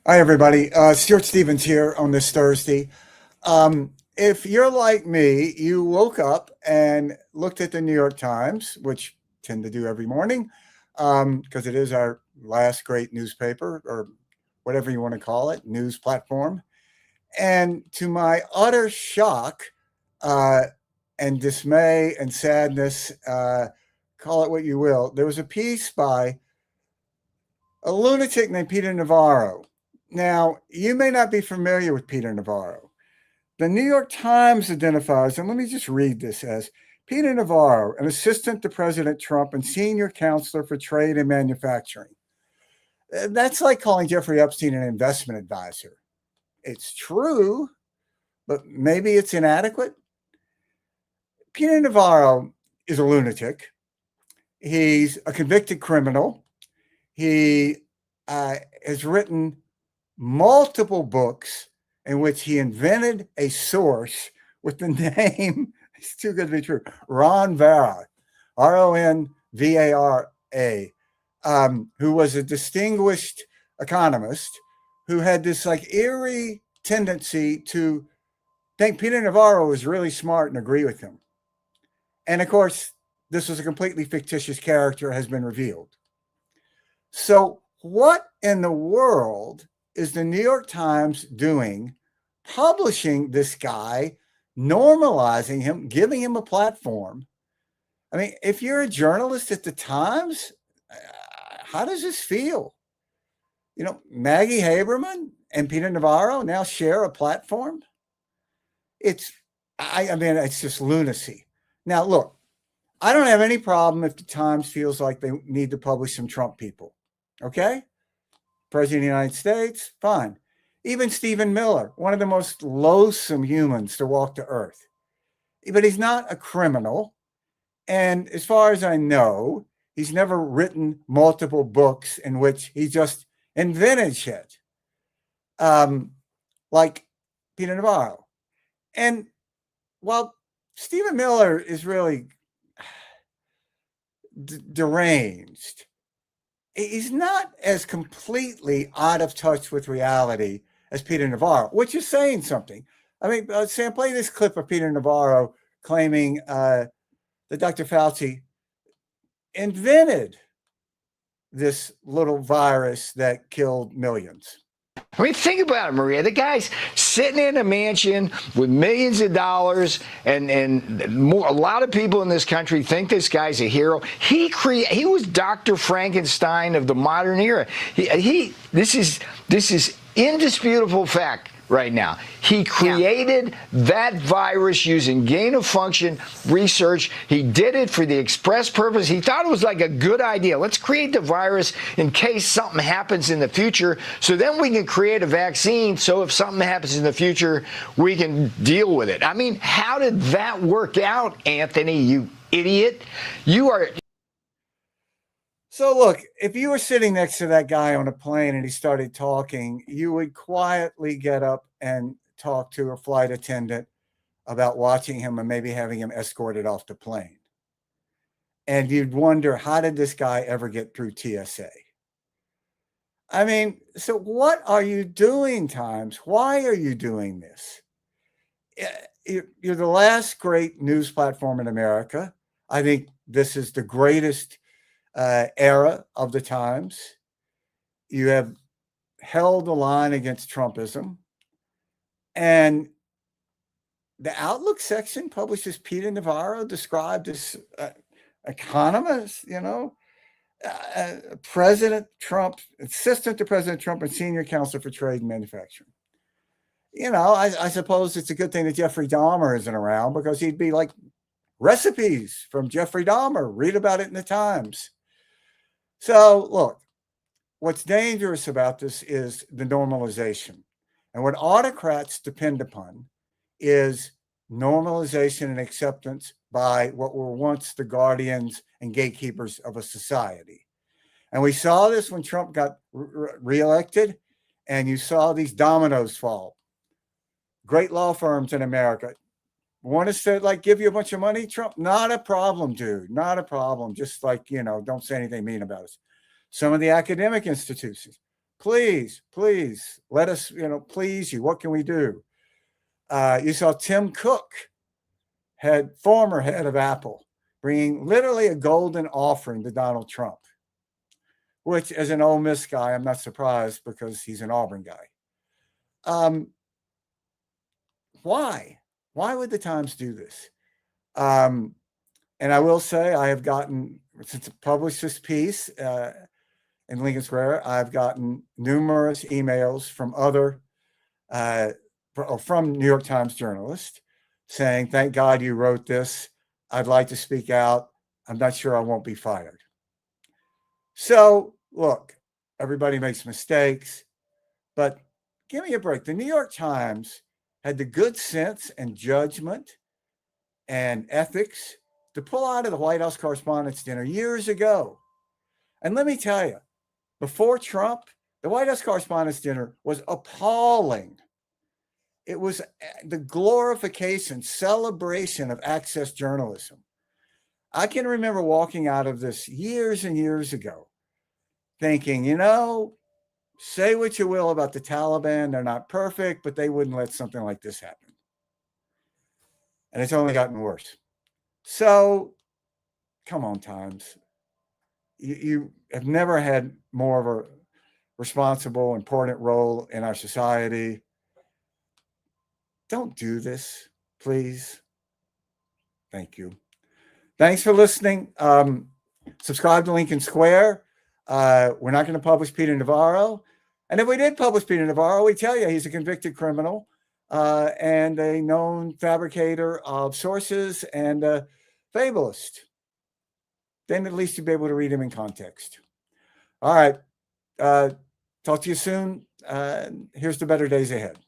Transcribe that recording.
Hi, everybody. Stuart Stevens here on this Thursday. If you're like me, you woke up and looked at the New York Times, which I tend to do every morning, because it is our last great newspaper or whatever you want to call it, news platform. And to my utter shock uh, and dismay and sadness, call it what you will, there was a piece by a lunatic named Peter Navarro. Now, you may not be familiar with Peter Navarro. The New York Times identifies, and let me just read this as Peter Navarro, an assistant to President Trump and senior counselor for trade and manufacturing. That's like calling Jeffrey Epstein an investment advisor. It's true, but maybe it's inadequate. Peter Navarro is a lunatic. He's a convicted criminal. He has written multiple books in which he invented a source with the name, it's too good to be true, Ronvara, Ronvara, who was a distinguished economist who had this like eerie tendency to think Peter Navarro was really smart and agree with him. And of course, this was a completely fictitious character, has been revealed. So what in the world is the New York Times doing, publishing this guy, normalizing him, giving him a platform? I mean, if you're a journalist at the Times, how does this feel? You know, Maggie Haberman and Peter Navarro now share a platform. I mean, it's just lunacy. Now, look, I don't have any problem if the Times feels like they need to publish some Trump people. Okay? President of the United States, fine. Even Stephen Miller, one of the most loathsome humans to walk the earth. But he's not a criminal. And as far as I know, he's never written multiple books in which he just invented shit. Like Peter Navarro. And while Stephen Miller is really deranged, he's not as completely out of touch with reality as Peter Navarro, which is saying something. I mean, Sam, play this clip of Peter Navarro claiming that Dr. Fauci invented this little virus that killed millions. I mean, think about it, Maria. The guy's sitting in a mansion with millions of dollars, and a lot of people in this country think this guy's a hero. He was Dr. Frankenstein of the modern era. This is indisputable fact right now. He created that virus using gain-of-function research. He did it for the express purpose. He thought it was like a good idea. Let's create the virus in case something happens in the future, so then we can create a vaccine, so if something happens in the future, we can deal with it. I mean, how did that work out, Anthony, you idiot? You are... So look, if you were sitting next to that guy on a plane and he started talking, you would quietly get up and talk to a flight attendant about watching him and maybe having him escorted off the plane. And you'd wonder, how did this guy ever get through TSA? I mean, so what are you doing, Times? Why are you doing this? You're the last great news platform in America. I think this is the greatest era of the Times. You have held the line against Trumpism. And the Outlook section publishes Peter Navarro, described as economist, President Trump, assistant to President Trump and senior counsel for trade and manufacturing. I suppose it's a good thing that Jeffrey Dahmer isn't around, because he'd be like, recipes from Jeffrey Dahmer, read about it in the Times. So look, what's dangerous about this is the normalization. And what autocrats depend upon is normalization and acceptance by what were once the guardians and gatekeepers of a society. And we saw this when Trump got reelected, and you saw these dominoes fall. Great law firms in America want us to give you a bunch of money, Trump? Not a problem, dude. Not a problem. Just don't say anything mean about us. Some of the academic institutions, please let us, please you. What can we do? You saw Tim Cook, former head of Apple, bringing literally a golden offering to Donald Trump, which, as an Ole Miss guy, I'm not surprised because he's an Auburn guy. Why? Why would the Times do this? And I will say, I have gotten, since I published this piece in Lincoln Square, I've gotten numerous emails from from New York Times journalists saying, thank God you wrote this. I'd like to speak out. I'm not sure I won't be fired. So, look, everybody makes mistakes, but give me a break. The New York Times had the good sense and judgment and ethics to pull out of the White House Correspondents' Dinner years ago. And let me tell you, before Trump, the White House Correspondents' Dinner was appalling. It was the glorification, celebration of access journalism. I can remember walking out of this years and years ago thinking, say what you will about the Taliban. They're not perfect, but they wouldn't let something like this happen. And it's only gotten worse. So, come on, Times. You have never had more of a responsible, important role in our society. Don't do this, please. Thank you. Thanks for listening. Subscribe to Lincoln Square. We're not going to publish Peter Navarro. And if we did publish Peter Navarro, we tell you he's a convicted criminal and a known fabricator of sources and a fabulist. Then at least you'll be able to read him in context. All right. Talk to you soon. Here's the better days ahead.